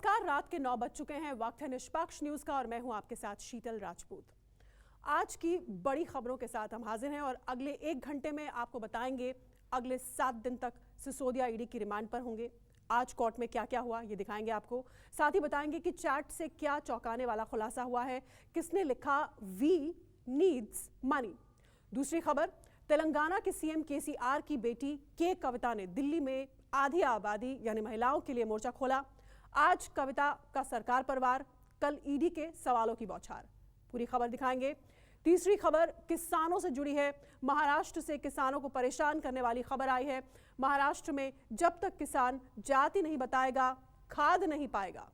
नमस्कार, रात के 9 बज चुके हैं। वक्त है निष्पक्ष न्यूज का और मैं हूं आपके साथ शीतल राजपूत। आज की बड़ी खबरों के साथ हम हाजिर हैं और अगले 1 घंटे में आपको बताएंगे अगले 7 दिन तक सिसोदिया ईडी की रिमांड पर होंगे। आज कोर्ट में क्या क्या हुआ ये दिखाएंगे आपको। साथ ही बताएंगे कि चैट से क्या चौंकाने वाला खुलासा हुआ है, किसने लिखा वी नीड्स मनी। दूसरी खबर, तेलंगाना के सीएम केसीआर की बेटी के कविता ने दिल्ली में आधी आबादी यानी महिलाओं के लिए मोर्चा खोला। आज कविता का सरकार पर वार, कल ईडी के सवालों की बौछार। पूरी खबर दिखाएंगे। तीसरी खबर किसानों से जुड़ी है। महाराष्ट्र से किसानों को परेशान करने वाली खबर आई है। महाराष्ट्र में जब तक किसान जाति नहीं बताएगा, खाद नहीं पाएगा।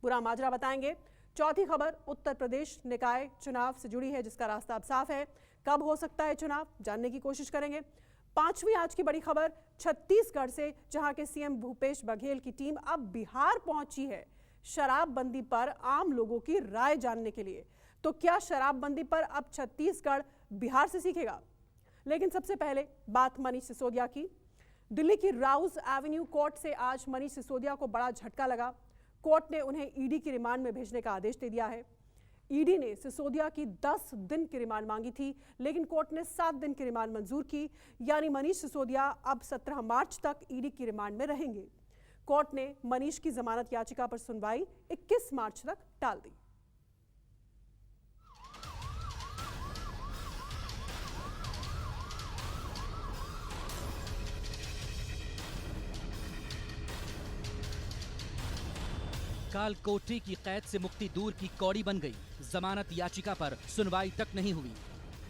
पूरा माजरा बताएंगे। चौथी खबर उत्तर प्रदेश निकाय चुनाव से जुड़ी है, जिसका रास्ता अब साफ है। कब हो सकता है चुनाव, जानने की कोशिश करेंगे। पांचवी आज की बड़ी खबर छत्तीसगढ़ से, जहां के सीएम भूपेश बघेल की टीम अब बिहार पहुंची है शराबबंदी पर आम लोगों की राय जानने के लिए। तो क्या शराबबंदी पर अब छत्तीसगढ़ बिहार से सीखेगा? लेकिन सबसे पहले बात मनीष सिसोदिया की। दिल्ली की राउज एवेन्यू कोर्ट से आज मनीष सिसोदिया को बड़ा झटका लगा। कोर्ट ने उन्हें ईडी की रिमांड में भेजने का आदेश दे दिया है। ईडी ने सिसोदिया की 10 दिन की रिमांड मांगी थी, लेकिन कोर्ट ने 7 दिन की रिमांड मंजूर की। यानी मनीष सिसोदिया अब 17 मार्च तक ईडी की रिमांड में रहेंगे। कोर्ट ने मनीष की जमानत याचिका पर सुनवाई 21 मार्च तक टाल दी। काल कोठरी की कैद से मुक्ति दूर की कौड़ी बन गई। जमानत याचिका पर सुनवाई तक नहीं हुई।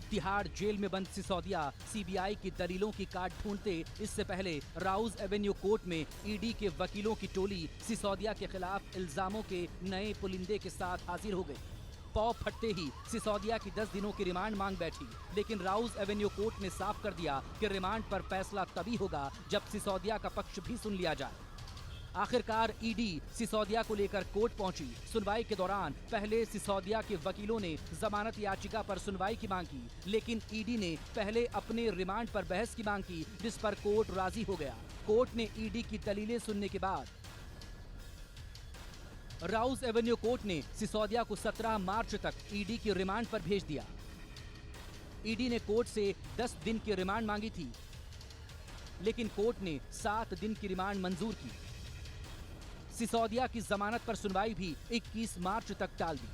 तिहाड़ जेल में बंद सिसोदिया सीबीआई की दलीलों की काट ढूंढते इससे पहले राउज एवेन्यू कोर्ट में ईडी के वकीलों की टोली सिसोदिया के खिलाफ इल्जामों के नए पुलिंदे के साथ हाजिर हो गई। पौ फटते ही सिसोदिया की 10 दिनों की रिमांड मांग बैठी, लेकिन राउज एवेन्यू कोर्ट ने साफ कर दिया कि रिमांड पर फैसला तभी होगा जब सिसोदिया का पक्ष भी सुन लिया जाए। आखिरकार ईडी सिसोदिया को लेकर कोर्ट पहुंची। सुनवाई के दौरान पहले सिसोदिया के वकीलों ने जमानत याचिका पर सुनवाई की मांग की, लेकिन ईडी ने पहले अपने रिमांड पर बहस की मांग की, जिस पर कोर्ट राजी हो गया। कोर्ट ने ईडी की दलीलें सुनने के बाद राउज एवेन्यू कोर्ट ने सिसोदिया को 17 मार्च तक ईडी की रिमांड पर भेज दिया। ईडी ने कोर्ट से 10 दिन की रिमांड मांगी थी, लेकिन कोर्ट ने 7 दिन की रिमांड मंजूर की। सिसोदिया की जमानत पर सुनवाई भी 21 मार्च तक टाल दी।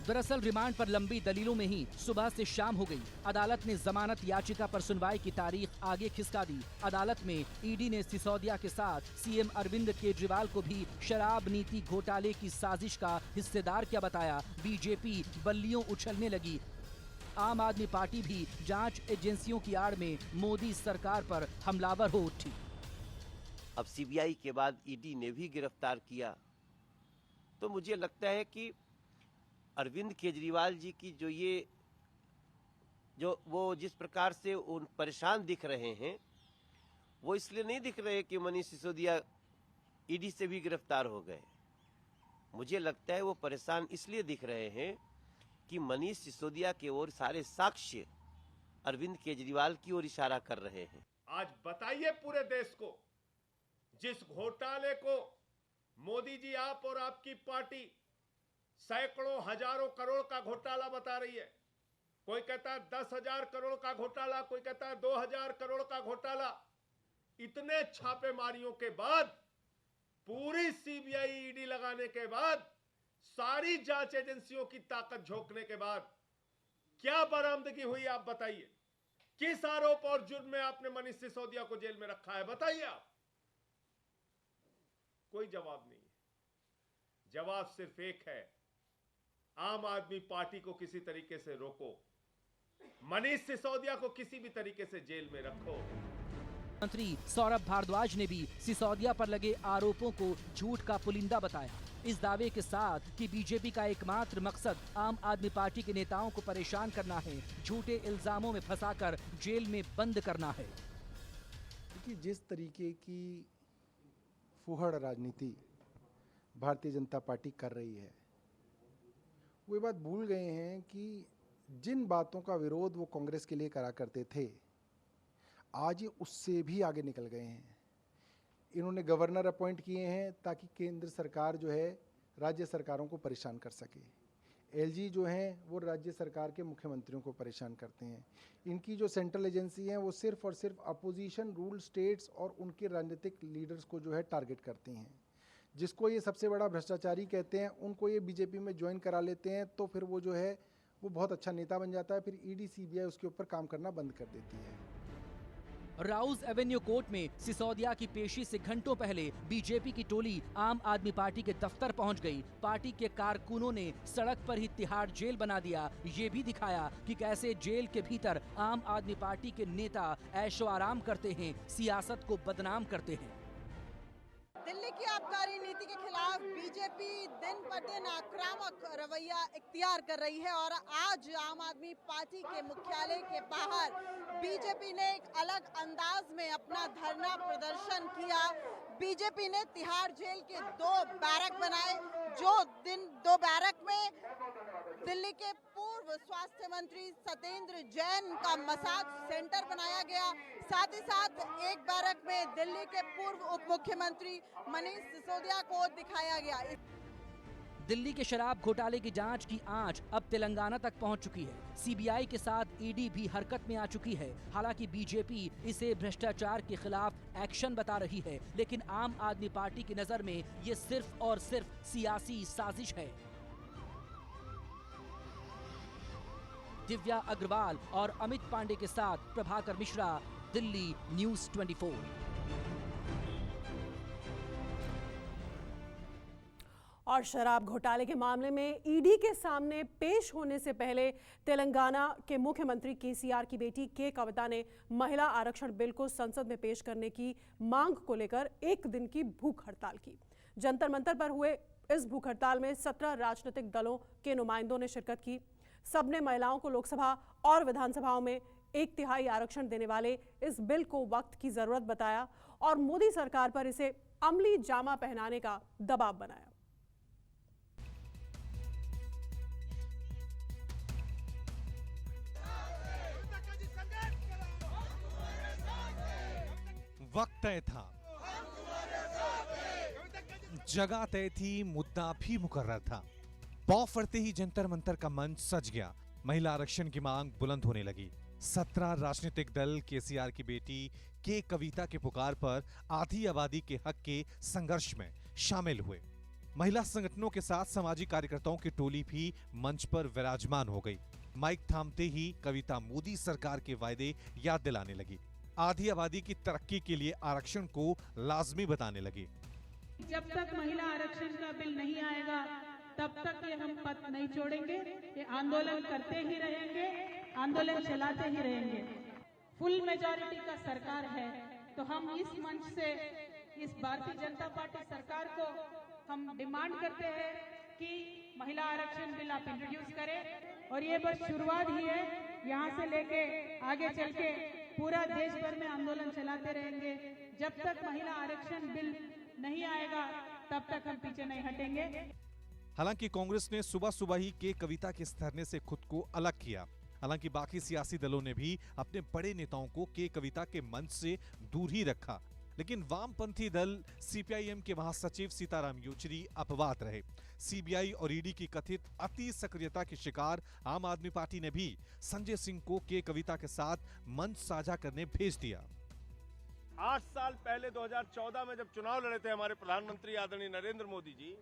दरअसल रिमांड पर लंबी दलीलों में ही सुबह से शाम हो गई। अदालत ने जमानत याचिका पर सुनवाई की तारीख आगे खिसका दी। अदालत में ईडी ने सिसोदिया के साथ सीएम अरविंद केजरीवाल को भी शराब नीति घोटाले की साजिश का हिस्सेदार क्या बताया। बीजेपी बल्लियों उछलने लगी। आम आदमी पार्टी भी जांच एजेंसियों की आड़ में मोदी सरकार पर हमलावर हो उठी। अब सीबीआई के बाद ईडी ने भी गिरफ्तार किया, तो मुझे लगता है कि अरविंद केजरीवाल जी की वो जिस प्रकार से उन परेशान दिख रहे हैं, वो इसलिए नहीं दिख रहे कि मनीष सिसोदिया ईडी से भी गिरफ्तार हो गए। मुझे लगता है वो परेशान इसलिए दिख रहे हैं कि मनीष सिसोदिया की ओर सारे साक्ष्य अरविंद केजरीवाल की ओर इशारा कर रहे हैं। आज बताइए पूरे देश को, जिस घोटाले को मोदी जी आप और आपकी पार्टी सैकड़ों हजारों करोड़ का घोटाला बता रही है। कोई कहता है 10,000 करोड़ का घोटाला, कोई कहता है 2,000 करोड़ का घोटाला। इतने छापेमारियों के बाद, पूरी सीबीआई ईडी लगाने के बाद, सारी जांच एजेंसियों की ताकत झोंकने के बाद क्या बरामदगी हुई आप बताइए। किस आरोप और जुर्म में आपने मनीष सिसोदिया को जेल में रखा है, बताइए आप। कोई जवाब नहीं है। जवाब सिर्फ एक है, आम आदमी पार्टी को किसी तरीके से रोको, मनीष सिसोदिया को किसी भी तरीके से जेल में रखो। मंत्री सौरभ भारद्वाज ने भी सिसोदिया पर लगे आरोपों को झूठ का पुलिंदा बताया, इस दावे के साथ कि बीजेपी का एकमात्र मकसद आम आदमी पार्टी के नेताओं को परेशान करना है, झूठे इल्जामों में फंसाकर जेल में बंद करना है। देखिए, जिस तरीके की फुहड़ राजनीति भारतीय जनता पार्टी कर रही है, वो ये बात भूल गए हैं कि जिन बातों का विरोध वो कांग्रेस के लिए करा करते थे, आज ये उससे भी आगे निकल गए हैं। इन्होंने गवर्नर अपॉइंट किए हैं ताकि केंद्र सरकार जो है राज्य सरकारों को परेशान कर सके। एलजी जो हैं वो राज्य सरकार के मुख्यमंत्रियों को परेशान करते हैं। इनकी जो सेंट्रल एजेंसी हैं वो सिर्फ और सिर्फ अपोजिशन रूल स्टेट्स और उनके राजनीतिक लीडर्स को जो है टारगेट करती हैं। जिसको ये सबसे बड़ा भ्रष्टाचारी कहते हैं, उनको ये बीजेपी में ज्वाइन करा लेते हैं तो फिर वो जो है वो बहुत अच्छा नेता बन जाता है। फिर ईडी सीबीआई उसके ऊपर काम करना बंद कर देती है। राउज एवेन्यू कोर्ट में सिसोदिया की पेशी से घंटों पहले बीजेपी की टोली आम आदमी पार्टी के दफ्तर पहुंच गई। पार्टी के कारकुनों ने सड़क पर ही तिहाड़ जेल बना दिया। ये भी दिखाया कि कैसे जेल के भीतर आम आदमी पार्टी के नेता ऐशो आराम करते हैं, सियासत को बदनाम करते हैं। दिल्ली की आबकारी नीति के खिलाफ बीजेपी दिन पर दिन आक्रामक रवैया इख्तियार कर रही है और आज आम आदमी पार्टी के मुख्यालय के बाहर बीजेपी ने एक अलग अंदाज में अपना धरना प्रदर्शन किया। बीजेपी ने तिहाड़ जेल के 2 बैरक बनाए, दो बैरक में दिल्ली के पूर्व स्वास्थ्य मंत्री सत्येंद्र जैन का मसाज सेंटर बनाया गया। साथ ही साथ एक बैरक में दिल्ली के पूर्व उप मुख्यमंत्री मनीष सिसोदिया को दिखाया गया। दिल्ली के शराब घोटाले की जांच की आंच अब तेलंगाना तक पहुंच चुकी है। सीबीआई के साथ ईडी भी हरकत में आ चुकी है। हालांकि बीजेपी इसे भ्रष्टाचार के खिलाफ एक्शन बता रही है, लेकिन आम आदमी पार्टी की नजर में ये सिर्फ और सिर्फ सियासी साजिश है। दिव्या अग्रवाल और अमित पांडे के साथ प्रभाकर मिश्रा, दिल्ली न्यूज़ 24। और शराब घोटाले के मामले में ईडी के सामने पेश होने से पहले तेलंगाना के मुख्यमंत्री केसीआर की बेटी के कविता ने महिला आरक्षण बिल को संसद में पेश करने की मांग को लेकर 1 दिन की भूख हड़ताल की। जंतर मंतर पर हुए इस भूख हड़ताल में 17 राजनीतिक दलों के नुमाइंदों ने शिरकत की। सबने महिलाओं को लोकसभा और विधानसभाओं में 1/3 आरक्षण देने वाले इस बिल को वक्त की जरूरत बताया और मोदी सरकार पर इसे अमली जामा पहनाने का दबाव बनाया। वक्त तय था, जगह तय थी, मुद्दा भी मुकर्रर था। पौ फड़ते ही जंतर मंतर का मंच सज गया। महिला आरक्षण की मांग बुलंद होने लगी। 17 राजनीतिक दल केसीआर की बेटी के कविता के पुकार पर आधी आबादी के हक के संघर्ष में शामिल हुए। महिला संगठनों के साथ सामाजिक कार्यकर्ताओं की टोली भी मंच पर विराजमान हो गई। माइक थामते ही कविता मोदी सरकार के वायदे याद दिलाने लगी। आधी आबादी की तरक्की के लिए आरक्षण को लाजमी बताने लगी। जब तक महिला आरक्षण का बिल नहीं आएगा तब तक ये हम पथ नहीं छोड़ेंगे। ये आंदोलन करते ही रहेंगे, आंदोलन चलाते ही रहेंगे। फुल मेजॉरिटी का सरकार है तो हम इस मंच से इस भारतीय जनता पार्टी सरकार को हम डिमांड करते हैं कि महिला आरक्षण बिल आप इंट्रोड्यूस करें। और ये बस शुरुआत ही है, यहाँ से लेके आगे चल के पूरा देश भर में आंदोलन चलाते रहेंगे। जब तक महिला आरक्षण बिल नहीं आएगा तब तक हम पीछे नहीं हटेंगे। हालांकि कांग्रेस ने सुबह सुबह ही के कविता के इस धरने से खुद को अलग किया। हालांकि बाकी सियासी दलों ने भी अपने बड़े नेताओं को के कविता के मंच से दूर ही रखा। लेकिन वामपंथी दल सीपीआईएम के महासचिव सीताराम येचुरी अपवाद रहे। सीबीआई और ईडी की कथित अति सक्रियता के शिकार आम आदमी पार्टी ने भी संजय सिंह को के कविता के साथ मंच साझा करने भेज दिया। 8 साल पहले 2014 में जब चुनाव लड़े थे हमारे प्रधानमंत्री आदरणीय नरेंद्र मोदी जी,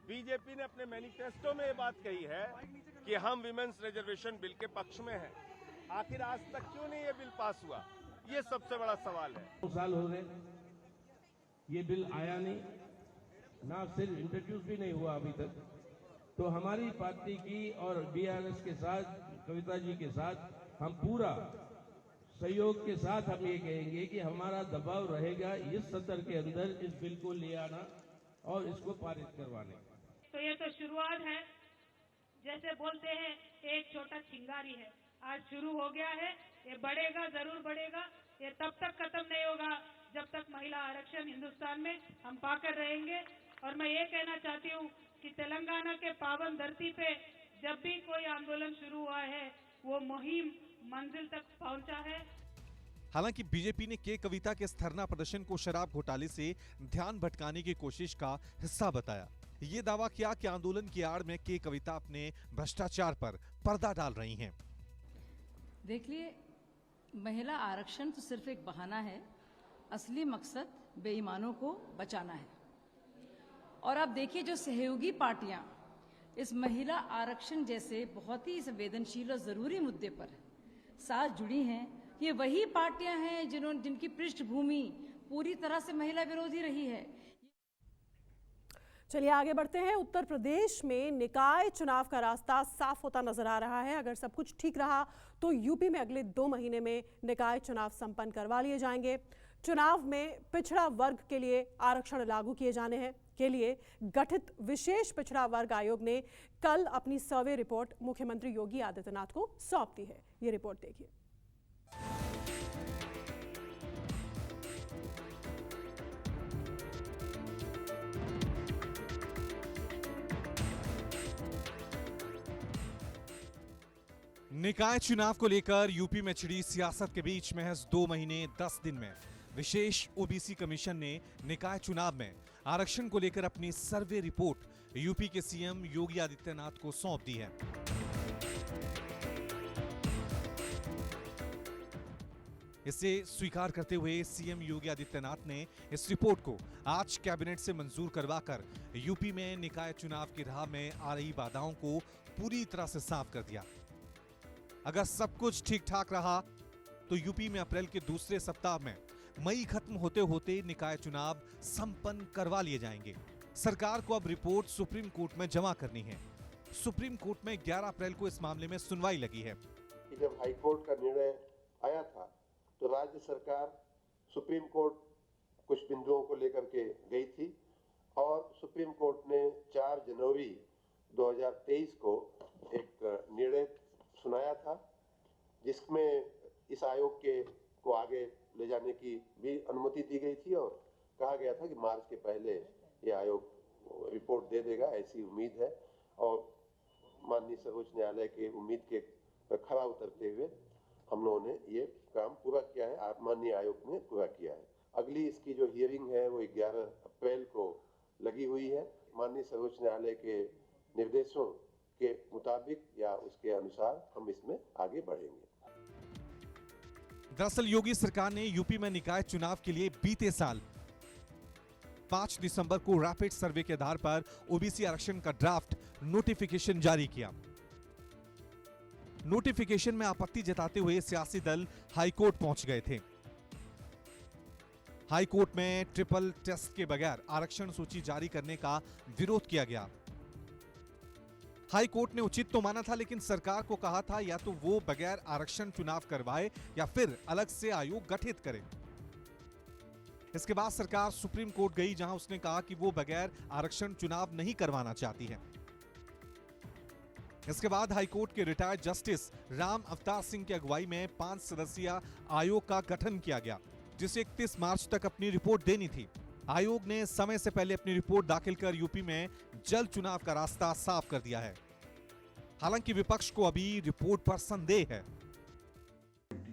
बीजेपी ने अपने मैनिफेस्टो में ये बात कही है कि हम विमेंस रिजर्वेशन बिल के पक्ष में हैं। आखिर आज तक क्यों नहीं ये बिल पास हुआ, ये सबसे बड़ा सवाल है। 2 साल हो गए, ये बिल आया नहीं, ना सिर्फ इंट्रोड्यूस भी नहीं हुआ अभी तक। तो हमारी पार्टी की और बीआरएस के साथ, कविता जी के साथ हम पूरा सहयोग के साथ हम ये कहेंगे कि हमारा दबाव रहेगा इस सत्र के अंदर इस बिल को ले आना और इसको पारित करवाने। तो ये तो शुरुआत है, जैसे बोलते हैं एक छोटा चिंगारी है, आज शुरू हो गया है। ये बढ़ेगा, जरूर बढ़ेगा। ये तब तक खत्म नहीं होगा जब तक महिला आरक्षण हिंदुस्तान में हम पाकर रहेंगे। और मैं ये कहना चाहती हूँ कि तेलंगाना के पावन धरती पे जब भी कोई आंदोलन शुरू हुआ है वो मुहिम मंजिल तक पहुंचा है। हालांकि बीजेपी ने के कविता के इस धरना प्रदर्शन को शराब घोटाले से ध्यान भटकाने की कोशिश का हिस्सा बताया। ये दावा किया कि आंदोलन की आड़ में के कविता अपने भ्रष्टाचार पर पर्दा डाल रही हैं। देखिए, महिला आरक्षण तो सिर्फ एक बहाना है, असली मकसद बेईमानों को बचाना है। और आप देखिए, जो सहयोगी पार्टियां इस महिला आरक्षण जैसे बहुत ही संवेदनशील और जरूरी मुद्दे पर साथ जुड़ी हैं, ये वही पार्टियां हैं जिनकी पृष्ठभूमि पूरी तरह से महिला विरोधी रही है। चलिए आगे बढ़ते हैं। उत्तर प्रदेश में निकाय चुनाव का रास्ता साफ होता नजर आ रहा है। अगर सब कुछ ठीक रहा तो यूपी में अगले 2 महीने में निकाय चुनाव संपन्न करवा लिए जाएंगे। चुनाव में पिछड़ा वर्ग के लिए आरक्षण लागू किए जाने हैं के लिए गठित विशेष पिछड़ा वर्ग आयोग ने कल अपनी सर्वे रिपोर्ट मुख्यमंत्री योगी आदित्यनाथ को सौंप दी है। ये रिपोर्ट देखिए। निकाय चुनाव को लेकर यूपी में छिड़ी सियासत के बीच महज 2 महीने 10 दिन में विशेष ओबीसी कमीशन ने निकाय चुनाव में आरक्षण को लेकर अपनी सर्वे रिपोर्ट यूपी के सीएम योगी आदित्यनाथ को सौंप दी है। इसे स्वीकार करते हुए सीएम योगी आदित्यनाथ ने इस रिपोर्ट को आज कैबिनेट से मंजूर करवाकर यूपी में निकाय चुनाव की राह में आ रही बाधाओं को पूरी तरह से साफ कर दिया। अगर सब कुछ ठीक ठाक रहा तो यूपी में अप्रैल के दूसरे सप्ताह में मई खत्म होते होते निकाय चुनाव संपन्न करवा लिए जाएंगे। सरकार को अब रिपोर्ट सुप्रीम कोर्ट में जमा करनी है। सुप्रीम कोर्ट में 11 अप्रैल को इस मामले में सुनवाई लगी है। जब हाई कोर्ट का निर्णय आया था तो राज्य सरकार सुप्रीम कोर्ट कुछ बिंदुओं को लेकर के गई थी और सुप्रीम कोर्ट ने 4 जनवरी 2023 को एक निर्णय सुनाया था, जिसमें इस आयोग को आगे ले जाने की भी अनुमति दी गई थी और कहा गया था कि मार्च के पहले ये आयोग रिपोर्ट दे देगा, ऐसी उम्मीद है। और माननीय सर्वोच्च न्यायालय के उम्मीद के खरा उतरते हुए हम लोगों ने ये काम पूरा किया है, माननीय आयोग ने पूरा किया है। अगली इसकी जो हियरिंग है वो 11 अप्रैल को लगी हुई है। माननीय सर्वोच्च न्यायालय के निर्देशों के मुताबिक या उसके अनुसार हम इसमें आगे बढ़ेंगे। दरअसल योगी सरकार ने यूपी में निकाय चुनाव के लिए बीते साल 5 दिसंबर को रैपिड सर्वे के आधार पर ओबीसी आरक्षण का ड्राफ्ट नोटिफिकेशन जारी किया। नोटिफिकेशन में आपत्ति जताते हुए सियासी दल हाईकोर्ट पहुंच गए थे। हाईकोर्ट में ट्रिपल टेस्ट के बगैर आरक्षण सूची जारी करने का विरोध किया गया। हाई कोर्ट ने उचित तो माना था, लेकिन सरकार को कहा था या तो वो बगैर आरक्षण चुनाव करवाए या फिर अलग से आयोग गठित करे। इसके बाद सरकार सुप्रीम कोर्ट गई, जहां उसने कहा कि वो बगैर आरक्षण चुनाव नहीं करवाना चाहती है। इसके बाद हाईकोर्ट के रिटायर्ड जस्टिस राम अवतार सिंह की अगुवाई में 5 सदस्यीय आयोग का गठन किया गया, जिसे 31 मार्च तक अपनी रिपोर्ट देनी थी। आयोग ने समय से पहले अपनी रिपोर्ट दाखिल कर यूपी में जल्द चुनाव का रास्ता साफ कर दिया है। हालांकि विपक्ष को अभी रिपोर्ट पर संदेह है।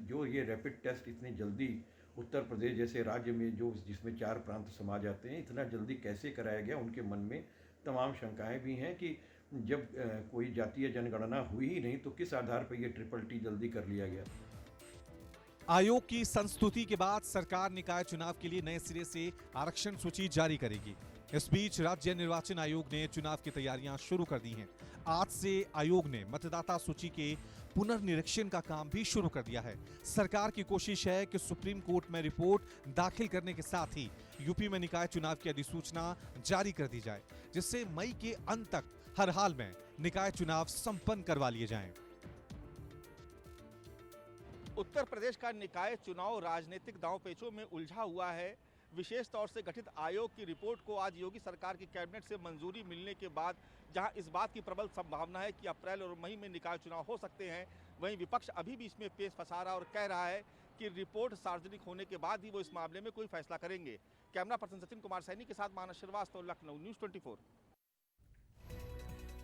जो ये रैपिड टेस्ट इतनी जल्दी उत्तर प्रदेश जैसे राज्य में जिसमें 4 प्रांत समा जाते हैं, इतना जल्दी कैसे कराया गया, उनके मन में तमाम शंकाएं भी हैं कि जब कोई जातीय जनगणना हुई ही नहीं तो किस आधार पर यह ट्रिपल टी जल्दी कर लिया गया। आयोग की संस्तुति के बाद सरकार निकाय चुनाव के लिए नए सिरे से आरक्षण सूची जारी करेगी। इस बीच राज्य निर्वाचन आयोग ने चुनाव की तैयारियां शुरू कर दी हैं। आज से आयोग ने मतदाता सूची के पुनर्निरीक्षण का काम भी शुरू कर दिया है। सरकार की कोशिश है कि सुप्रीम कोर्ट में रिपोर्ट दाखिल करने के साथ ही यूपी में निकाय चुनाव की अधिसूचना जारी कर दी जाए, जिससे मई के अंत तक हर हाल में निकाय चुनाव संपन्न करवा लिए जाएं। उत्तर प्रदेश का निकाय चुनाव राजनीतिक दांवपेचों में उलझा हुआ है। विशेष तौर से गठित आयोग की रिपोर्ट को आज योगी सरकार की कैबिनेट से मंजूरी मिलने के बाद जहां इस बात की प्रबल संभावना है कि अप्रैल और मई में निकाय चुनाव हो सकते हैं, वहीं विपक्ष अभी भी इसमें पेश फंसा रहा और कह रहा है कि रिपोर्ट सार्वजनिक होने के बाद ही वो इस मामले में कोई फैसला करेंगे। कैमरा पर्सन सचिन कुमार सैनी के साथ मानस श्रीवास्तव, लखनऊ, न्यूज़ 24।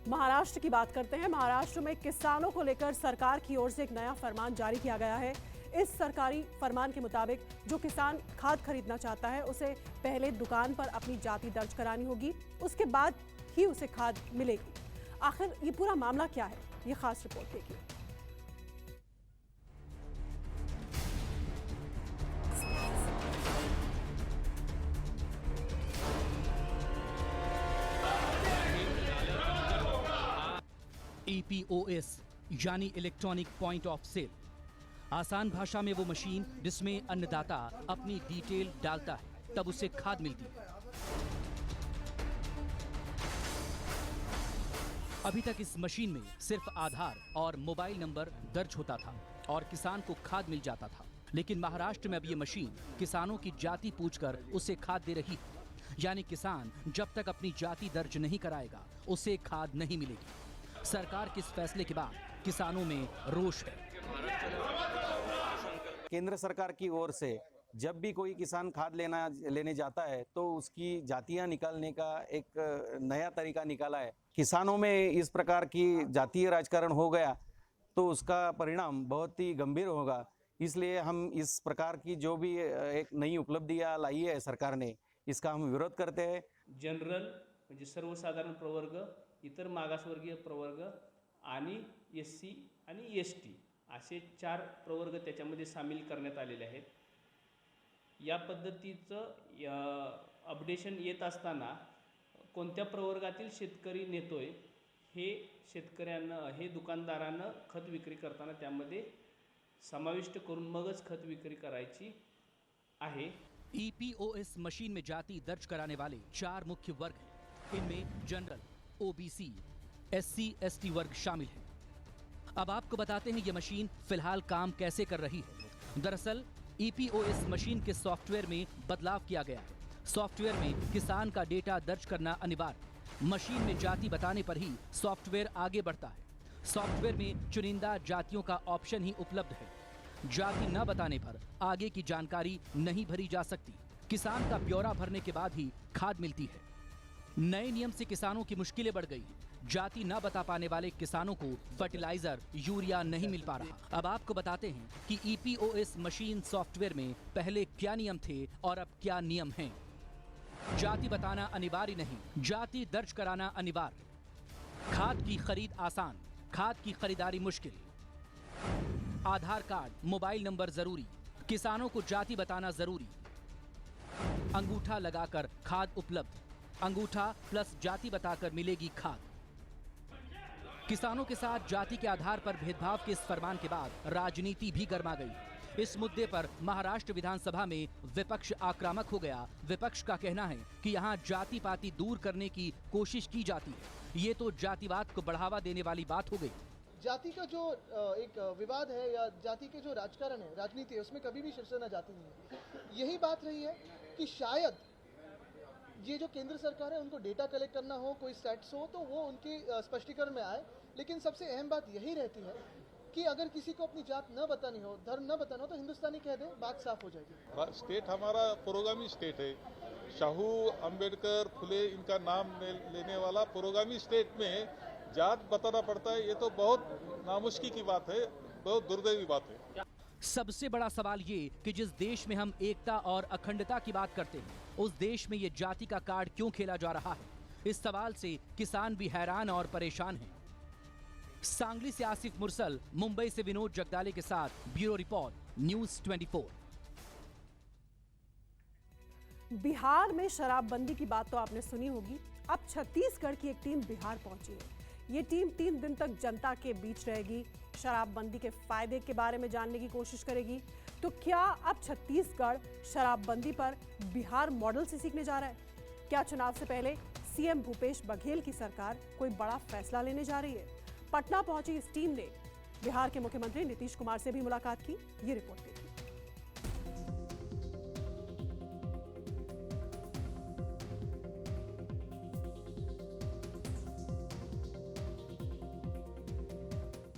महाराष्ट्र की बात करते हैं। महाराष्ट्र में किसानों को लेकर सरकार की ओर से एक नया फरमान जारी किया गया है। इस सरकारी फरमान के मुताबिक जो किसान खाद खरीदना चाहता है उसे पहले दुकान पर अपनी जाति दर्ज करानी होगी, उसके बाद ही उसे खाद मिलेगी। आखिर ये पूरा मामला क्या है, ये खास रिपोर्ट देखिए। EPOS यानी इलेक्ट्रॉनिक पॉइंट ऑफ सेल, आसान भाषा में वो मशीन जिसमें अन्नदाता अपनी डिटेल डालता है तब उसे खाद मिलती है। अभी तक इस मशीन में सिर्फ आधार और मोबाइल नंबर दर्ज होता था और किसान को खाद मिल जाता था, लेकिन महाराष्ट्र में अब ये मशीन किसानों की जाति पूछकर उसे खाद दे रही है। यानी किसान जब तक अपनी जाति दर्ज नहीं कराएगा उसे खाद नहीं मिलेगी। सरकार के इस फैसले के बाद किसानों में रोष है। केंद्र सरकार की ओर से जब भी कोई किसान खाद लेने जाता है तो उसकी जातियां निकालने का एक नया तरीका निकाला है। किसानों में इस प्रकार की जातीय राजकारण हो गया तो उसका परिणाम बहुत ही गंभीर होगा। इसलिए हम इस प्रकार की जो भी एक नई उपलब्धियां लाई है सरकार ने, इसका हम विरोध करते हैं। जनरल म्हणजे सर्वसाधारण प्रवर्ग, इतर मागासवर्गीय प्रवर्ग आणि SC आणि ST असे 4 प्रवर्ग त्याच्यामध्ये सामील करण्यात आलेले आहेत। या पद्धतीचं अपडेशन येत असताना कोणत्या प्रवर्गातील शेतकरी नेतोय हे शेतकऱ्यांना, हे दुकानदारांना खत विक्री करताना त्यामध्ये समाविष्ट करून मगच खत विक्री करायची आहे। EPOS मशीन में जाति दर्ज कराने वाले 4 मुख्य वर्ग हैं। इनमें जनरल, OBC, SC, ST वर्ग शामिल हैं। अब आपको बताते हैं ये मशीन फिलहाल काम कैसे कर रही है। दरअसल EPOS मशीन के सॉफ्टवेयर में बदलाव किया गया है। सॉफ्टवेयर में किसान का डेटा दर्ज करना अनिवार्य। मशीन में जाति बताने पर ही सॉफ्टवेयर आगे बढ़ता है। सॉफ्टवेयर में चुनिंदा जातियों का ऑप्शन ही उपलब्ध है। जाति न बताने पर आगे की जानकारी नहीं भरी जा सकती। किसान का ब्यौरा भरने के बाद ही खाद मिलती है। नए नियम से किसानों की मुश्किलें बढ़ गई। जाति न बता पाने वाले किसानों को फर्टिलाइजर, यूरिया नहीं मिल पा रहा। अब आपको बताते हैं कि EPOS मशीन सॉफ्टवेयर में पहले क्या नियम थे और अब क्या नियम हैं। जाति बताना अनिवार्य नहीं, जाति दर्ज कराना अनिवार्य। खाद की खरीद आसान, खाद की खरीदारी मुश्किल। आधार कार्ड, मोबाइल नंबर जरूरी, किसानों को जाति बताना जरूरी। अंगूठा लगाकर खाद उपलब्ध, अंगूठा प्लस जाति बताकर मिलेगी खाद। किसानों के साथ जाति के आधार पर भेदभाव के इस फरमान के बाद राजनीति भी गर्मा गई। इस मुद्दे पर महाराष्ट्र विधानसभा में विपक्ष आक्रामक हो गया। विपक्ष का कहना है कि यहाँ जाति पाति दूर करने की कोशिश की जाती है। ये तो जातिवाद को बढ़ावा देने वाली बात हो गई। जाति का जो एक विवाद है या जाति के जो राजकारण है, राजनीति है, उसमें कभी भी शिवसेना जाती नहीं है। यही बात रही है कि शायद ये जो केंद्र सरकार है उनको डेटा कलेक्ट करना हो, कोई स्टैट्स हो, तो वो उनके स्पष्टीकरण में आए। लेकिन सबसे अहम बात यही रहती है कि अगर किसी को अपनी जात न बतानी हो, धर्म न बताना हो, तो हिंदुस्तानी कह दे, बात साफ हो जाएगी। स्टेट हमारा पुरोगामी स्टेट है। शाहू, अंबेडकर, फुले इनका नाम लेने वाला पुरोगामी स्टेट में जात बताना पड़ता है। ये तो बहुत नामुश्किल की बात है, बहुत दुर्दैवी बात है। सबसे बड़ा सवाल ये कि जिस देश में हम एकता और अखंडता की बात करते हैं उस देश में ये जाति का कार्ड क्यों खेला जा रहा है। इस सवाल से किसान भी हैरान और परेशान हैं। सांगली से आसिफ मुरसल, मुंबई से विनोद जगदाले के साथ ब्यूरो रिपोर्ट, न्यूज़ 24। बिहार में शराबबंदी की बात तो आपने सुनी होगी। अब छत्तीसगढ़ की एक टीम बिहार पहुंची है। ये टीम 3 दिन तक जनता के बीच रहेगी, शराबबंदी के फायदे के बारे में जानने की कोशिश करेगी। तो क्या अब छत्तीसगढ़ शराबबंदी पर बिहार मॉडल से सीखने जा रहा है? क्या चुनाव से पहले सीएम भूपेश बघेल की सरकार कोई बड़ा फैसला लेने जा रही है? पटना पहुंची इस टीम ने बिहार के मुख्यमंत्री नीतीश कुमार से भी मुलाकात की। ये रिपोर्ट देखिए।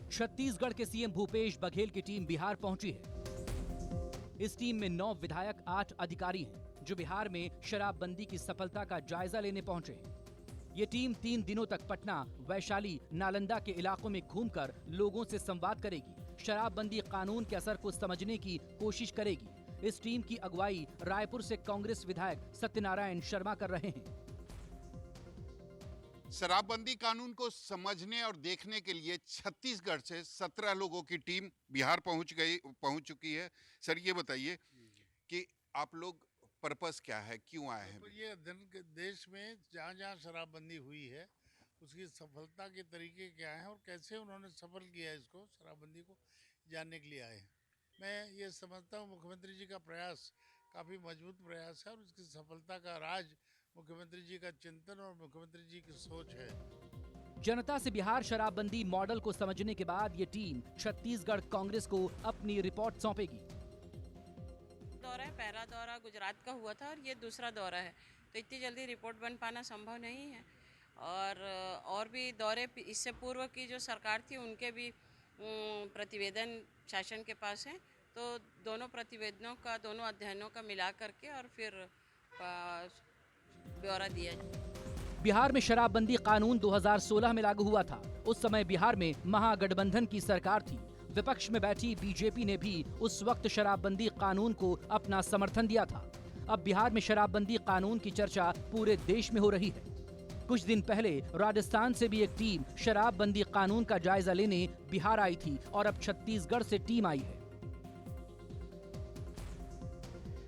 छत्तीसगढ़ के सीएम भूपेश बघेल की टीम बिहार पहुंची है। इस टीम में 9 विधायक, 8 अधिकारी हैं जो बिहार में शराबबंदी की सफलता का जायजा लेने पहुंचे हैं। ये टीम 3 दिनों तक पटना, वैशाली, नालंदा के इलाकों में घूमकर लोगों से संवाद करेगी। शराबबंदी कानून के असर को समझने की कोशिश करेगी। इस टीम की अगुवाई रायपुर से कांग्रेस विधायक सत्यनारायण शर्मा कर रहे हैं। शराबबंदी कानून को समझने और देखने के लिए छत्तीसगढ़ से 17 लोगों की टीम बिहार पहुंच चुकी है। सर ये बताइए कि आप लोग पर्पस क्या है, क्यों आए हैं? ये देश में जहाँ जहाँ शराबबंदी हुई है उसकी सफलता के तरीके क्या हैं और कैसे उन्होंने सफल किया है इसको, शराबबंदी को जानने के लिए आए हैं। मैं ये समझता हूँ मुख्यमंत्री जी का प्रयास काफ़ी मजबूत प्रयास है और उसकी सफलता का राज मुख्यमंत्री जी का चिंतन और मुख्यमंत्री जी की सोच है। जनता से बिहार शराबबंदी मॉडल को समझने के बाद ये टीम छत्तीसगढ़ कांग्रेस को अपनी रिपोर्ट सौंपेगी। दौरा है, पहला दौरा गुजरात का हुआ था और ये दूसरा दौरा है, तो इतनी जल्दी रिपोर्ट बन पाना संभव नहीं है। और भी दौरे इससे पूर्व की जो सरकार थी उनके भी प्रतिवेदन शासन के पास हैं, तो दोनों प्रतिवेदनों का, दोनों अध्ययनों का मिला करके और फिर ब्यौरा दिया जाए। बिहार में शराबबंदी कानून 2016 में लागू हुआ था। उस समय बिहार में महागठबंधन की सरकार थी। विपक्ष में बैठी बीजेपी ने भी उस वक्त शराबबंदी कानून को अपना समर्थन दिया था। अब बिहार में शराबबंदी कानून की चर्चा पूरे देश में हो रही है। कुछ दिन पहले राजस्थान से भी एक टीम शराबबंदी कानून का जायजा लेने बिहार आई थी और अब छत्तीसगढ़ से टीम आई है।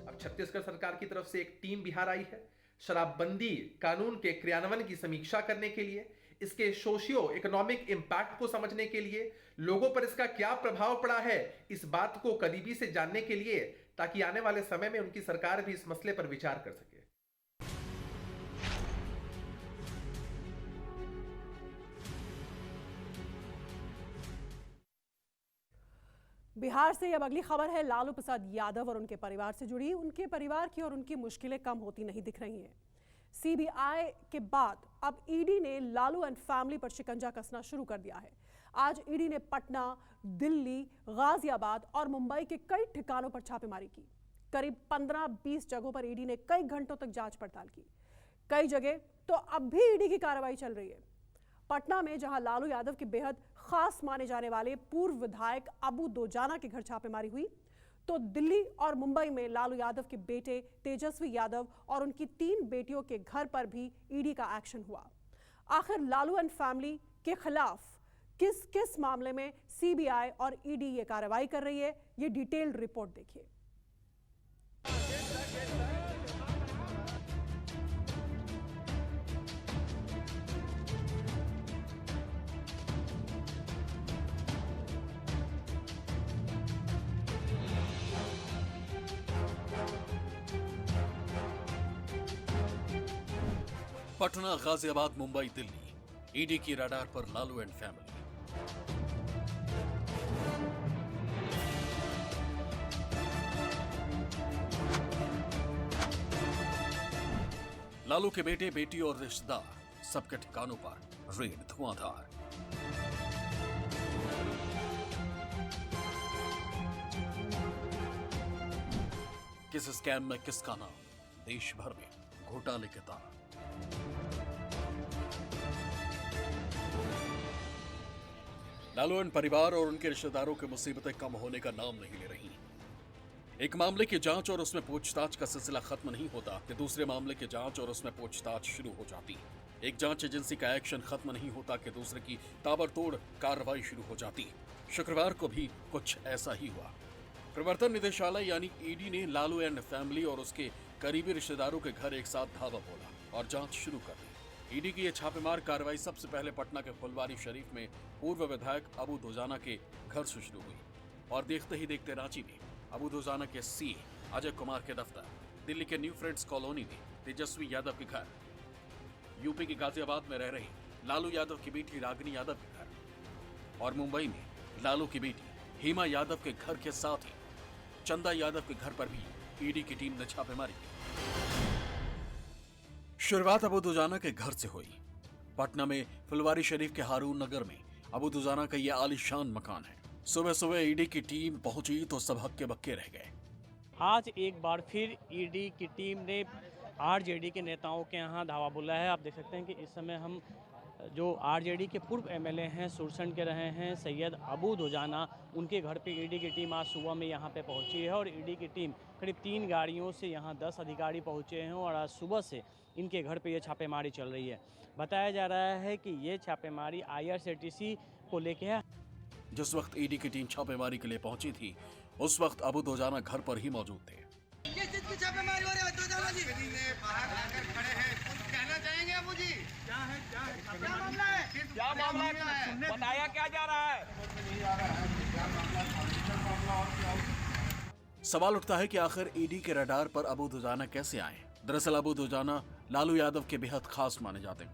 अब छत्तीसगढ़ सरकार की तरफ से एक टीम बिहार आई है शराबबंदी कानून के क्रियान्वयन की समीक्षा करने के लिए, इसके सोशियो इकोनॉमिक इम्पैक्ट को समझने के लिए, लोगों पर इसका क्या प्रभाव पड़ा है इस बात को करीबी से जानने के लिए, ताकि आने वाले समय में उनकी सरकार भी इस मसले पर विचार कर सके। बिहार से अब अगली खबर है लालू प्रसाद यादव और उनके परिवार से जुड़ी। उनके परिवार की और उनकी मुश्किलें कम होती नहीं दिख रही हैं। सीबीआई के बाद अब ईडी ने लालू एंड फैमिली पर शिकंजा कसना शुरू कर दिया है। आज ईडी ने पटना, दिल्ली, गाजियाबाद और मुंबई के कई ठिकानों पर छापेमारी की। करीब 15-20 जगहों पर ईडी ने कई घंटों तक जांच पड़ताल की। कई जगह तो अब भी ईडी की कार्रवाई चल रही है। पटना में जहां लालू यादव के बेहद खास माने जाने वाले पूर्व विधायक अबू दोजाना के घर छापेमारी हुई, तो दिल्ली और मुंबई में लालू यादव के बेटे तेजस्वी यादव और उनकी 3 बेटियों के घर पर भी ईडी का एक्शन हुआ। आखिर लालू एंड फैमिली के खिलाफ किस किस मामले में सीबीआई और ईडी ये कार्रवाई कर रही है, ये डिटेल्ड रिपोर्ट देखिए। पटना, गाजियाबाद, मुंबई, दिल्ली, ईडी की रडार पर लालू एंड फैमिली। लालू के बेटे, बेटी और रिश्तेदार सबके ठिकानों पर रेड धुआंधार। किस स्कैम में किसका नाम, देश भर में घोटाले के तार। लालू एंड परिवार और उनके रिश्तेदारों की मुसीबतें कम होने का नाम नहीं ले रही। एक मामले की जांच और उसमें पूछताछ का सिलसिला खत्म नहीं होता कि दूसरे मामले की जांच और उसमें पूछताछ शुरू हो जाती। एक जांच एजेंसी का एक्शन खत्म नहीं होता कि दूसरे की ताबड़तोड़ कार्रवाई शुरू हो जाती। शुक्रवार को भी कुछ ऐसा ही हुआ। प्रवर्तन निदेशालय यानी ईडी ने लालू एंड फैमिली और उसके करीबी रिश्तेदारों के घर एक साथ धावा बोला और जांच शुरू कर दी। ईडी की यह छापेमार कार्रवाई सबसे पहले पटना के फुलवारी शरीफ में पूर्व विधायक अबू दोजाना के घर से शुरू हुई और देखते ही देखते रांची में अबू दोजाना के सीए अजय कुमार के दफ्तर, दिल्ली के न्यू फ्रेंड्स कॉलोनी में तेजस्वी यादव के घर, यूपी के गाजियाबाद में रह रही लालू यादव की बेटी रागिनी यादव के घर और मुंबई में लालू की बेटी हेमा यादव के घर के साथ ही चंदा यादव के घर पर भी ईडी की टीम ने छापेमारी की। शुरुआत अबू दोजाना के घर से हुई। पटना में फुलवारी शरीफ के हारून नगर में अबू दोजाना का यह आलीशान मकान है। सुबह सुबह ईडी की टीम पहुंची तो सब हक्के बक्के रह गए। आज एक बार फिर ईडी की टीम ने आरजेडी के नेताओं के यहाँ धावा बोला है। आप देख सकते हैं कि इस समय हम जो आरजेडी के पूर्व एमएलए हैं, सुरसंड के रहे हैं सैयद अबू दुजाना, उनके घर पे ईडी की टीम आज सुबह में यहाँ पे पहुँची है और ईडी की टीम करीब 3 गाड़ियों से यहाँ 10 अधिकारी पहुँचे हैं और आज सुबह से इनके घर पे ये छापेमारी चल रही है। बताया जा रहा है कि ये छापेमारी IRCTC को लेके है। जिस वक्त ईडी की टीम छापेमारी के लिए पहुंची थी, उस वक्त अबू दुजाना घर पर ही मौजूद थे। किस चीज की छापेमारी हो रही है दुजाना जी? बाहर आकर खड़े हैं, कुछ कहना चाहेंगे अबू जी? क्या मामला है? क्या मामला है? बताया क्या जा रहा है? सवाल उठता है कि आखिर ईडी के रडार पर अबू दुजाना कैसे आए। दरअसल अबू दुजाना लालू यादव के बेहद खास माने जाते हैं।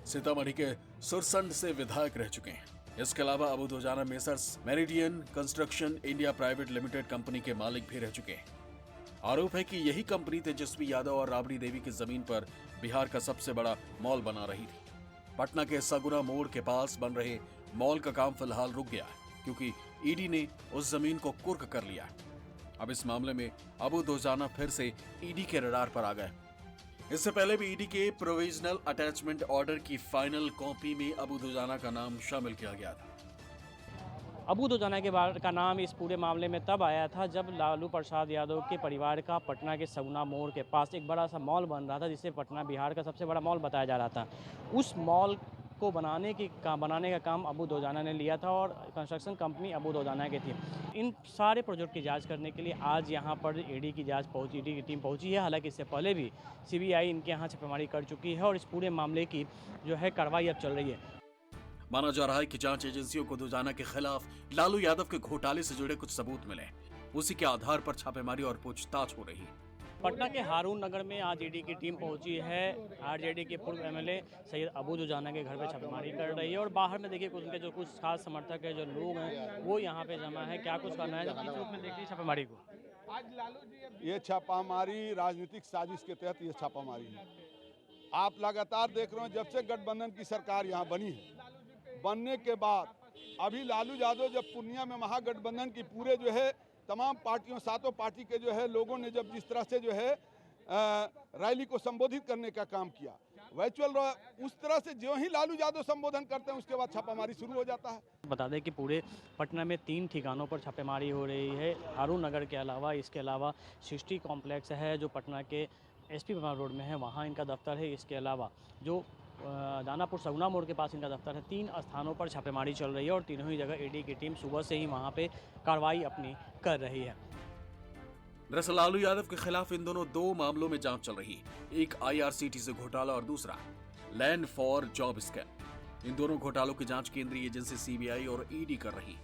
सीतामढ़ी के सुरसंड से विधायक रह चुके हैं। इसके अलावा Abu Dujana messrs meridian construction India private limited company के मालिक भी रह चुके हैं। आरोप है कि यही कंपनी तेजस्वी यादव और राबड़ी देवी की जमीन पर बिहार का सबसे बड़ा मॉल बना रही थी। पटना के सगुना मोड़ के पास बन रहे मॉल का काम फिलहाल रुक गया है क्योंकि ईडी ने उस जमीन को कुर्क कर लिया है। अब इस मामले में अबू दुजाना फिर से ईडी के रडार पर आ गए। इससे पहले भी ईडी के प्रोविजनल अटैचमेंट ऑर्डर की फाइनल कॉपी में अबू दुजाना का नाम शामिल किया गया था। अबू दुजाना का नाम इस पूरे मामले में तब आया था जब लालू प्रसाद यादव के परिवार का पटना के सगुना मोड़ के पास एक बड़ा सा मॉल बन रहा था, जिसे पटना बिहार का सबसे बड़ा मॉल बताया जा रहा था। उस मॉल को बनाने का काम अबू दुजाना ने लिया था और कंस्ट्रक्शन कंपनी अबू दुजाना की थी। इन सारे प्रोजेक्ट की जांच करने के लिए आज यहां पर ईडी की टीम पहुंची है। हालांकि इससे पहले भी सीबीआई इनके यहां छापेमारी कर चुकी है और इस पूरे मामले की जो है कार्रवाई अब चल रही है। माना जा रहा है कि जांच एजेंसियों को दुजाना के खिलाफ लालू यादव के घोटाले से जुड़े कुछ सबूत मिले, उसी के आधार पर छापेमारी और पूछताछ हो रही है। पटना के हारून नगर में आज ईडी की टीम पहुंची है। आरजेडी के पूर्व एमएलए सैयद अबू दुजाना के घर पे छापेमारी कर रही है और बाहर में देखिए उनके जो कुछ खास समर्थक है, जो लोग हैं, वो यहाँ पे जमा है। क्या कुछ करना है, किस रूप में देखिए छापेमारी को? ये छापामारी राजनीतिक साजिश के तहत ये छापामारी है। आप लगातार देख रहे हो जब से गठबंधन की सरकार यहाँ बनी है, बनने के बाद अभी लालू यादव जब पूर्णिया में महागठबंधन की पूरे जो है तमाम पार्टियों, 7 पार्टी के जो है लोगों ने जब जिस तरह से जो है रैली को संबोधित करने का काम किया, वर्चुअल उस तरह से जो ही लालू यादव संबोधन करते हैं उसके बाद छापामारी शुरू हो जाता है। बता दें कि पूरे पटना में 3 ठिकानों पर छापेमारी हो रही है। हारून नगर के अलावा इसके अलावा सृष्टि कॉम्प्लेक्स है जो पटना के SP रोड में है, वहाँ इनका दफ्तर है। इसके अलावा जो दानापुर सगुना मोड़ के पास इनका दफ्तर है। 3 स्थानों पर छापेमारी चल रही है और तीनों ही जगह ईडी की टीम सुबह से ही वहां पे कार्रवाई अपनी कर रही है। दरअसल लालू यादव के खिलाफ इन दोनों 2 मामलों में जांच चल रही है। एक IRCTC घोटाला और दूसरा लैंड फॉर जॉब स्कैम। इन दोनों घोटालों की जांच केंद्रीय एजेंसी CBI और ईडी कर रही।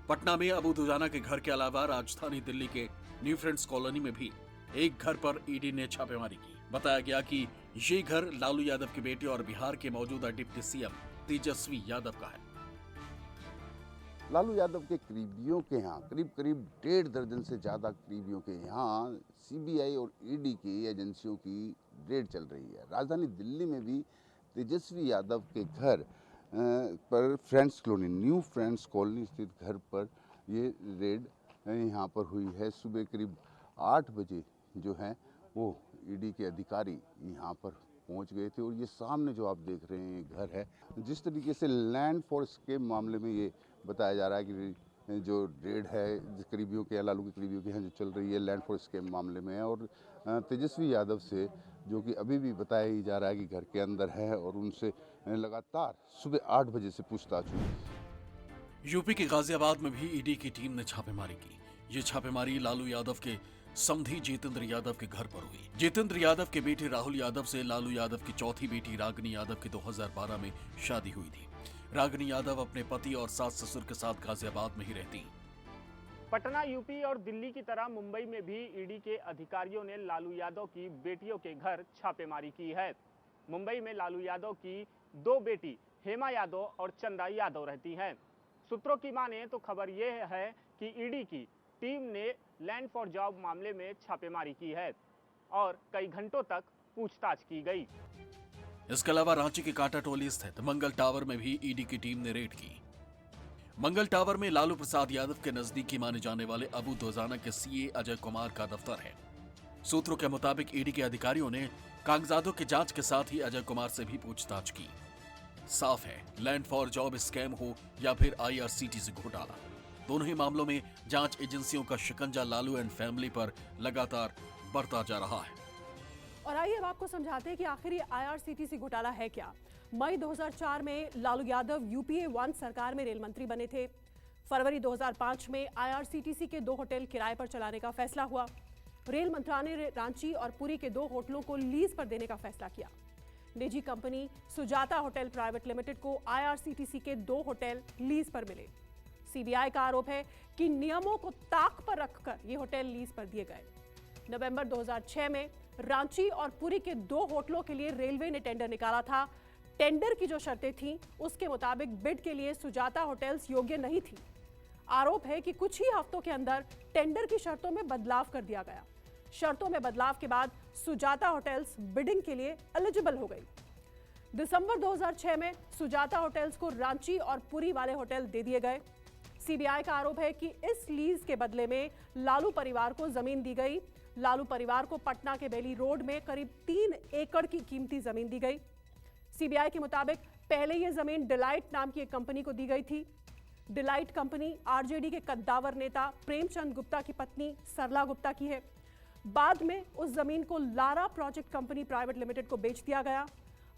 पटना में अबू दुजाना के घर के अलावा राजधानी दिल्ली के न्यू फ्रेंड्स कॉलोनी में भी एक घर पर ईडी ने छापेमारी की। बताया गया कि ये घर लालू यादव के बेटे और बिहार के मौजूदा डिप्टी CM तेजस्वी यादव का है। लालू यादव के करीबियों के यहाँ करीब 1.5 दर्जन से ज़्यादा करीबियों के यहाँ CBI और ईडी की एजेंसियों की रेड चल रही है। राजधानी दिल्ली में भी तेजस्वी यादव के घर पर न्यू फ्रेंड्स कॉलोनी स्थित घर पर ये रेड यहाँ पर हुई है। सुबह करीब 8 बजे जो है वो ईडी के अधिकारी यहाँ पर पहुँच गए थे और ये सामने जो आप देख रहे हैं घर है। जिस तरीके से लैंड फॉर के मामले में ये बताया जा रहा है कि जो रेड है करीबियों के लालू के करीबियों के यहाँ जो चल रही है लैंड फॉर के मामले में है और तेजस्वी यादव से जो कि अभी भी बताया ही जा रहा है कि घर के अंदर है और उनसे लगातार सुबह 8 बजे से पूछताछ हुई। यूपी के गाजियाबाद में भी ईडी की टीम ने छापेमारी की। ये छापेमारी लालू यादव के समधी जितेंद्र यादव के घर पर हुई। जितेंद्र यादव के बेटे राहुल यादव से लालू यादव की चौथी बेटी रागिनी यादव की 2012 में शादी हुई थी। रागिनी यादव अपने पति और सास ससुर के साथ गाजियाबाद में ही रहती। पटना, यूपी और दिल्ली की तरह मुंबई में भी ईडी के अधिकारियों ने लालू यादव की बेटियों के घर छापेमारी की है। मुंबई में लालू यादव की 2 बेटी हेमा यादव और चंदा यादव रहती हैं। सूत्रों की माने तो खबर यह है कि ईडी की टीम ने लैंड फॉर जॉब मामले में छापेमारी की है और कई घंटों तक पूछताछ की गई। इसके अलावा रांची के कांटा टोली स्थित मंगल टावर में भी ईडी की टीम ने रेड की। मंगल टावर में लालू प्रसाद यादव के नजदीकी माने जाने वाले अबू दुजाना के CA अजय कुमार का दफ्तर है। सूत्रों के मुताबिक ईडी के अधिकारियों ने कागजातों की जांच के साथ ही अजय कुमार से भी पूछताछ की। साफ है, लैंड फॉर जॉब स्कैम हो या फिर IRCTC घोटाला, दोनों ही मामलों में जांच एजेंसियों का शिकंजा लालू एंड फैमिली पर लगातार बढ़ता जा रहा है। और आइए अब आपको समझाते हैं कि आखिर ये IRCTC घोटाला है क्या। मई 2004 में लालू यादव UPA 1 सरकार में रेल मंत्री बने थे। फरवरी 2005 में IRCTC के 2 होटल किराए पर चलाने का फैसला हुआ। रेल मंत्रालय ने रांची और पुरी के 2 होटलों को लीज पर देने का फैसला किया। निजी company Sujata hotel private limited को IRCTC के 2 होटल लीज पर मिले। CBI का आरोप है कि नियमों को ताक पर रखकर ये होटल लीज पर दिए गए। नवंबर 2006 में रांची और पुरी के 2 होटलों के लिए रेलवे ने टेंडर निकाला था। टेंडर की जो शर्तें थीं उसके मुताबिक बिड के लिए सुजाता होटल्स योग्य नहीं थी। आरोप है कि कुछ ही हफ्तों के अंदर टेंडर की शर्तों में बदलाव कर दिया गया। शर्तों में बदलाव के बाद सुजाता होटल्स बिडिंग के लिए एलिजिबल हो गई। दिसंबर 2006 में सुजाता होटल्स को रांची और पुरी वाले होटल दे दिए गए। CBI का आरोप है कि इस लीज के बदले में लालू परिवार को जमीन दी गई। लालू परिवार को पटना के बेली रोड में करीब 3 एकड़ की कीमती जमीन दी गई। CBI के मुताबिक पहले यह जमीन डिलाइट नाम की एक कंपनी को दी गई थी। डिलाइट कंपनी RJD के कद्दावर नेता प्रेमचंद गुप्ता की पत्नी सरला गुप्ता की है। बाद में उस जमीन को Lara project company private limited को बेच दिया गया।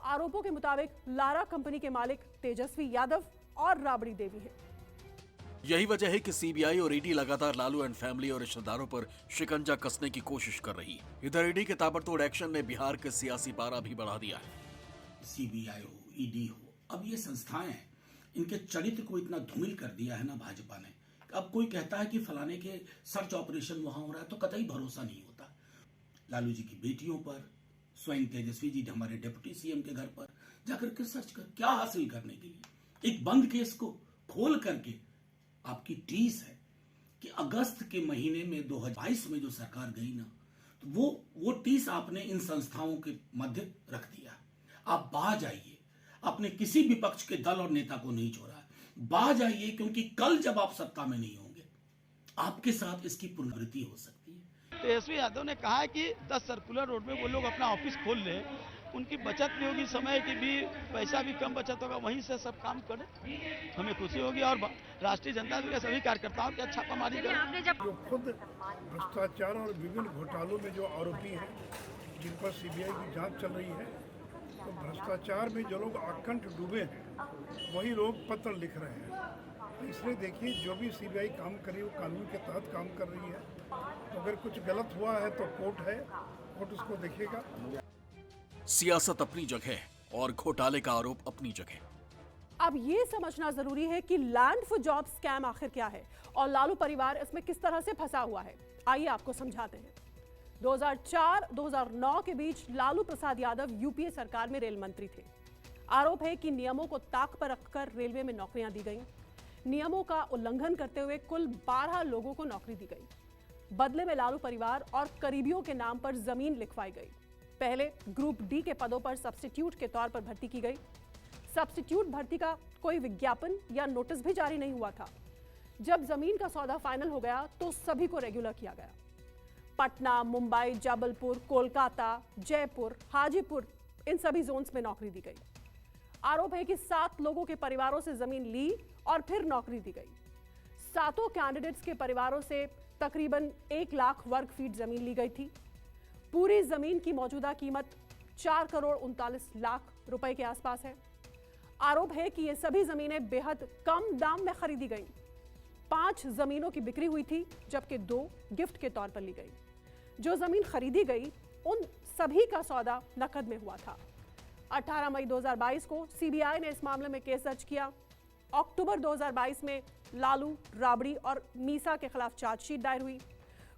आरोपों के मुताबिक लारा कंपनी के मालिक तेजस्वी यादव और राबड़ी देवी है। यही वजह है कि CBI और ED लगातार लालू एंड फैमिली और रिश्तेदारों पर शिकंजा कसने की कोशिश कर रही है। इधर ED के ताबड़तोड़ एक्शन ने बिहार के सियासी पारा भी बढ़ा दिया है। CBI हो, ED हो, अब ये संस्थाएं हैं, इनके चरित्र को इतना धूमिल कर दिया है ना भाजपा ने। अब कोई कहता है कि फलाने के सर्च ऑपरेशन वहां हो रहा है तो कतई भरोसा नहीं होता। लालू जी की बेटियों पर, स्वयं तेजस्वी जी हमारे डिप्टी CM के घर पर जाकर के सर्च कर क्या हासिल करने के लिए, एक बंद केस को खोल करके आपकी टीस है कि अगस्त के महीने में 2022 में जो सरकार गई ना, तो वो टीस आपने इन संस्थाओं के मध्य रख दिया। आप बाज आइए, आपने किसी विपक्ष के दल और नेता को नहीं छोड़ा, बाज आइए, क्योंकि कल जब आप सत्ता में नहीं होंगे आपके साथ इसकी पुनरावृत्ति हो सकती है। तेजस्वी यादव ने कहा है कि 10 सर्कुलर रोड में वो लोग अपना ऑफिस खोल ले, उनकी बचत भी होगी, समय की भी, पैसा भी कम बचत होगा, वहीं से सब काम करें, हमें खुशी होगी। और राष्ट्रीय जनता दल के सभी कार्यकर्ताओं की छापामारी करें। जो खुद भ्रष्टाचार और विभिन्न घोटालों में जो आरोपी हैं, जिन पर CBI की जांच चल रही है, तो भ्रष्टाचार में जो लोग अकंठ डूबे हैं वही लोग पत्र लिख रहे हैं। इसलिए देखिए, जो भी CBI काम कर रही है वो कानून के तहत काम कर रही है। तो अगर कुछ गलत हुआ है तो कोर्ट है, कोर्ट उसको देखेगा। सियासत अपनी जगह और घोटाले का आरोप अपनी जगह। अब ये समझना जरूरी है कि लैंड फॉर जॉब स्कैम आखिर क्या है और लालू परिवार इसमें किस तरह से फंसा हुआ है। आइए आपको समझाते हैं। 2004-2009 के बीच लालू प्रसाद यादव UPA सरकार में रेल मंत्री थे। आरोप है कि नियमों को ताक पर रखकर रेलवे में नौकरियां दी गईं। नियमों का उल्लंघन करते हुए कुल 12 लोगों को नौकरी दी गई। बदले में लालू परिवार और करीबियों के नाम पर जमीन लिखवाई गई। पहले ग्रुप D के पदों पर सब्स्टिट्यूट के तौर पर भर्ती की गई। सब्स्टिट्यूट भर्ती का कोई विज्ञापन या नोटिस भी जारी नहीं हुआ था। जब जमीन का सौदा फाइनल हो गया तो सभी को रेगुलर किया गया। पटना, मुंबई, जबलपुर, कोलकाता, जयपुर, हाजीपुर, इन सभी जोन्स में नौकरी दी गई। आरोप है कि 7 लोगों के परिवारों से जमीन ली और फिर नौकरी दी गई। 7 कैंडिडेट्स के परिवारों से तकरीबन 1 लाख वर्ग फीट जमीन ली गई थी। पूरी जमीन की मौजूदा कीमत 4 करोड़ 39 लाख रुपए के आसपास है। आरोप है कि ये सभी जमीनें बेहद कम दाम में खरीदी गईं। 5 जमीनों की बिक्री हुई थी, जबकि 2 गिफ्ट के तौर पर ली गई। जो जमीन खरीदी गई उन सभी का सौदा नकद में हुआ था। 18 मई 2022 को CBI ने इस मामले में केस दर्ज किया। अक्टूबर 2022 में लालू, राबड़ी और मीसा के खिलाफ चार्जशीट दायर हुई।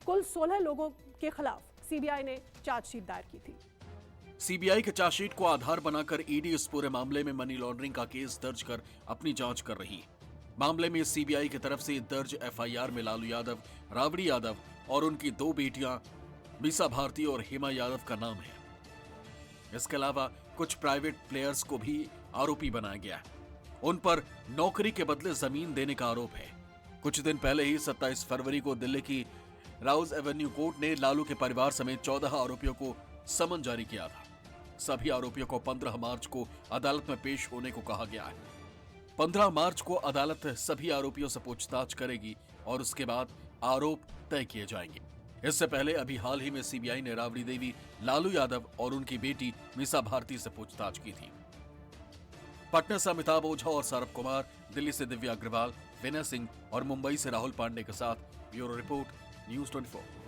कुल 16 लोगों के खिलाफ CBI ने चार्जशीट दायर की थी। CBI के चार्जशीट को आधार बनाकर ED इस पूरे मामले में मनी लॉन्ड्रिंग का केस दर्ज कर अपनी जांच कर रही है। मामले में CBI की तरफ से दर्ज FIR में लालू यादव, राबड़ी यादव और उनकी 2 बेटियां मीसा भारती और हेमा यादव का नाम है। इसके अलावा कुछ प्राइवेट प्लेयर्स को भी आरोपी बनाया गया है। उन पर नौकरी के बदले जमीन देने का आरोप है। कुछ दिन पहले ही 27 फरवरी को दिल्ली की राउज एवेन्यू कोर्ट ने लालू के परिवार समेत 14 आरोपियों को समन जारी किया था। सभी आरोपियों को 15 मार्च को अदालत में पेश होने को कहा गया है। 15 मार्च को अदालत सभी आरोपियों से पूछताछ करेगी और उसके बाद आरोप तय किए जाएंगे। इससे पहले अभी हाल ही में सीबीआई ने राबड़ी देवी, लालू यादव और उनकी बेटी मीसा भारती से पूछताछ की थी। पटना से अमिताभ ओझा और सौरभ कुमार, दिल्ली से दिव्या अग्रवाल, विनय सिंह और मुंबई से राहुल पांडे के साथ ब्यूरो रिपोर्ट, न्यूज़ 24।